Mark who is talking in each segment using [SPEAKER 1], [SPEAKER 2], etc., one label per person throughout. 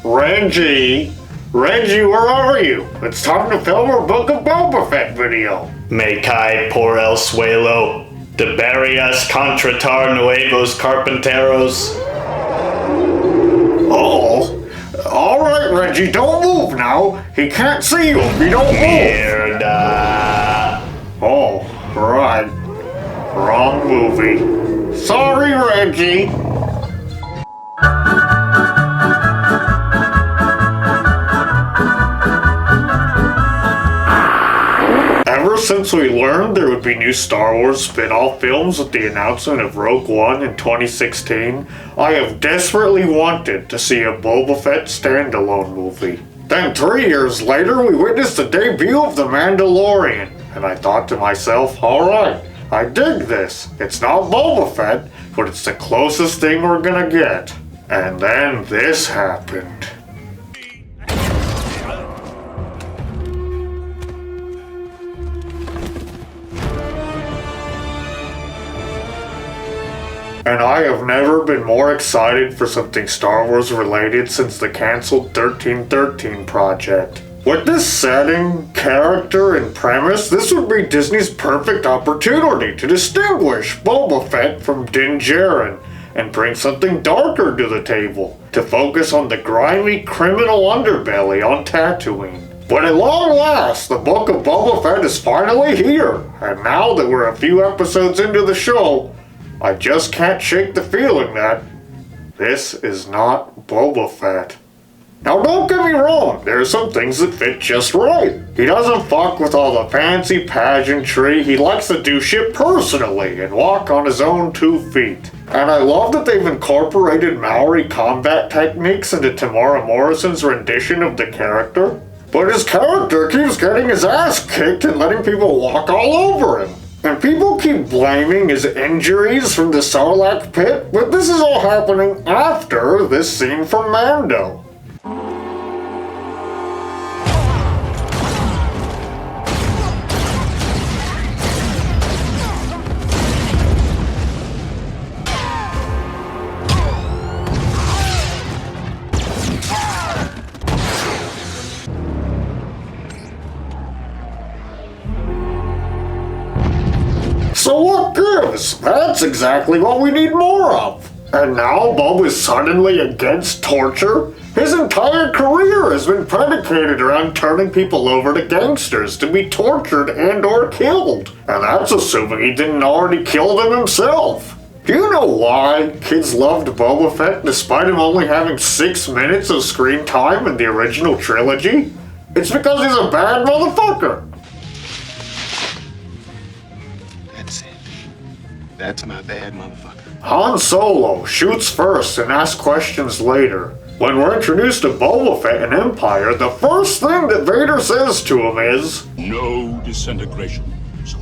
[SPEAKER 1] Reggie, where are you? It's time to film our Book of Boba Fett video.
[SPEAKER 2] Me cae por el suelo, de varias contratar nuevos carpinteros.
[SPEAKER 1] Oh, all right, Reggie, don't move now. He can't see you if you don't move.
[SPEAKER 2] Mierda.
[SPEAKER 1] Oh, right. Wrong movie. Sorry, Reggie. Ever since we learned there would be new Star Wars spin-off films with the announcement of Rogue One in 2016, I have desperately wanted to see a Boba Fett standalone movie. Then 3 years later, we witnessed the debut of The Mandalorian, and I thought to myself, alright, I dig this. It's not Boba Fett, but it's the closest thing we're gonna get. And then this happened. And I have never been more excited for something Star Wars related since the cancelled 1313 project. With this setting, character, and premise, this would be Disney's perfect opportunity to distinguish Boba Fett from Din Djarin and bring something darker to the table, to focus on the grimy criminal underbelly on Tatooine. But at long last, the Book of Boba Fett is finally here, and now that we're a few episodes into the show, I just can't shake the feeling that this is not Boba Fett. Now don't get me wrong, there are some things that fit just right. He doesn't fuck with all the fancy pageantry, he likes to do shit personally and walk on his own 2 feet. And I love that they've incorporated Maori combat techniques into Tamora Morrison's rendition of the character. But his character keeps getting his ass kicked and letting people walk all over him. And people keep blaming his injuries from the Sarlacc pit, but this is all happening after this scene from Mando. So what gives? That's exactly what we need more of. And now Bob is suddenly against torture? His entire career has been predicated around turning people over to gangsters to be tortured and or killed. And that's assuming he didn't already kill them himself. Do you know why kids loved Boba Fett despite him only having 6 minutes of screen time in the original trilogy? It's because he's a bad motherfucker.
[SPEAKER 3] That's my bad motherfucker.
[SPEAKER 1] Han Solo shoots first and asks questions later. When we're introduced to Boba Fett and Empire, the first thing that Vader says to him is,
[SPEAKER 4] "No disintegrations."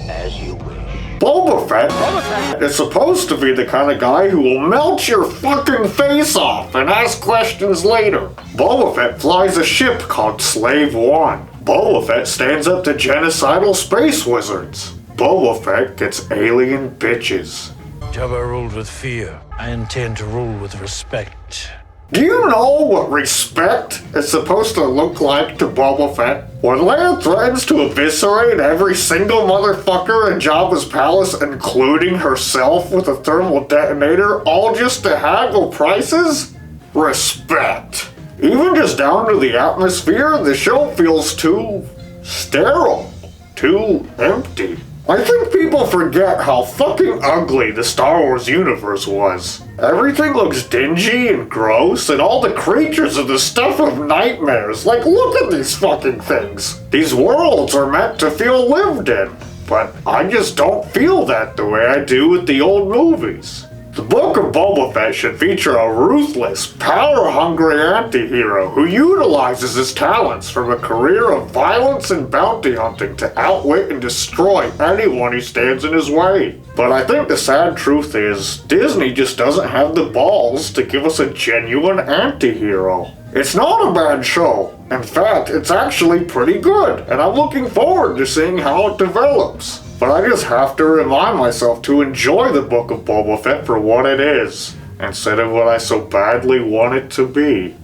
[SPEAKER 3] As you wish.
[SPEAKER 1] Boba Fett is supposed to be the kind of guy who will melt your fucking face off and ask questions later. Boba Fett flies a ship called Slave One. Boba Fett stands up to genocidal space wizards. Boba Fett gets alien bitches.
[SPEAKER 5] Jabba ruled with fear. I intend to rule with respect.
[SPEAKER 1] Do you know what respect is supposed to look like to Boba Fett? When Leia threatens to eviscerate every single motherfucker in Jabba's palace, including herself, with a thermal detonator, all just to haggle prices? Respect. Even just down to the atmosphere, the show feels too sterile, too empty. I think people forget how fucking ugly the Star Wars universe was. Everything looks dingy and gross, and all the creatures are the stuff of nightmares. Like, look at these fucking things. These worlds are meant to feel lived in, but I just don't feel that the way I do with the old movies. The Book of Boba Fett should feature a ruthless, power-hungry anti-hero who utilizes his talents from a career of violence and bounty hunting to outwit and destroy anyone who stands in his way. But I think the sad truth is, Disney just doesn't have the balls to give us a genuine anti-hero. It's not a bad show. In fact, it's actually pretty good, and I'm looking forward to seeing how it develops. But I just have to remind myself to enjoy the Book of Boba Fett for what it is, instead of what I so badly want it to be.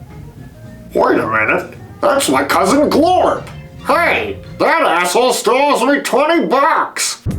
[SPEAKER 1] Wait a minute. That's my cousin Glorp. Hey, that asshole still owes me $20.